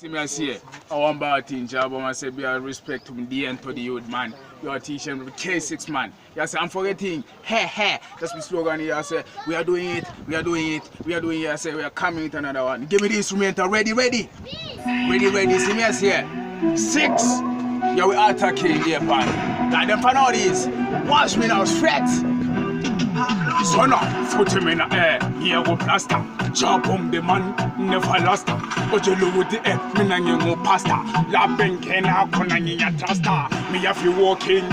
See me here, I want bad thing job, I say be a respect to the end to the youth man. You are teaching with K6 man. You say I'm forgetting, hey, that's the slogan here. I say we are doing it, we are doing it, we are doing it. I say we are coming with another one. Give me the instrumental, ready. See me here. 6. Yeah, we are attacking here, man. Like them for all this. Watch me now, straight. Son of foot him in the air, here go plaster. Chop on the man, never lost. But you look with the air, me na you pasta. La benkena konani ya trasta. Me have you walking,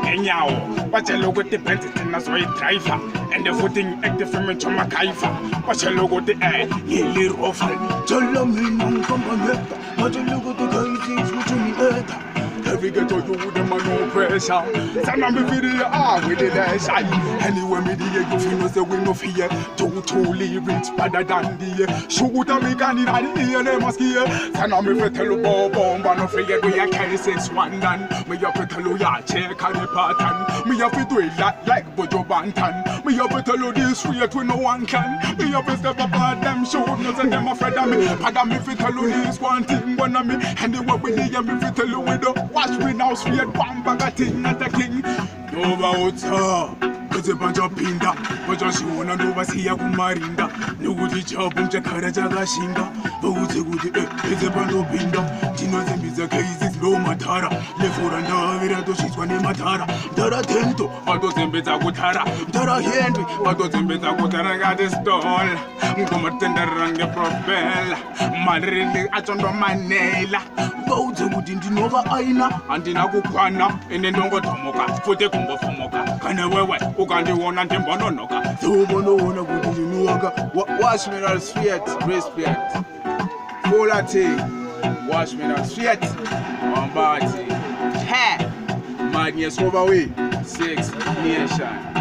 enyao. But you look with the pentit as way driver. And the footing active from a choma kaifa. But you look with the air, nearly ruffle. Tell me no come. But you look with the guys, which you need. Every get to you, them no pressure. Some of me video with the less eye. Anyway, me the you feel no say we no fear. Totally rich, better than the shoot a me gun in the ear, they must hear. Some of me tell you bomb, no fear. We are carry 6-1 done. Me have to tell you ya check on the pattern. Me have to do it like Bojo Bantan. Me have to tell you this straight when no one can. Me have to step up at them show. No say them afraid of me. Pardon me if tell you this one thing, one of me. Anyway, we need me if tell you we don't. Watch me now, straight one bag of thing, not a king. Over sir. It's a bunch of pinda, but just you wanna know what's here from Marinda. No good job, Jakara Jagashinga. But it's a bunch of pinda. Tino Zembiza cases, no matara. Le for another, she's one in Matara. Dara Tento, but those in Beta Gutara. Dara Henry, but those in Beta Gutara got the stall. Gomatenda rang the propel. Madrid, I don't know my nail. Both would into Nova Aina, and Dinagukwana, and then don't go to Moka, for the Kumbo for Moka. Can I wear Uganda one and Timbonoka? So, Bono, good to you. Wash me on sweat, respect. Quality, wash me on sweat. On body. Ha! Madness overway, 6 nation.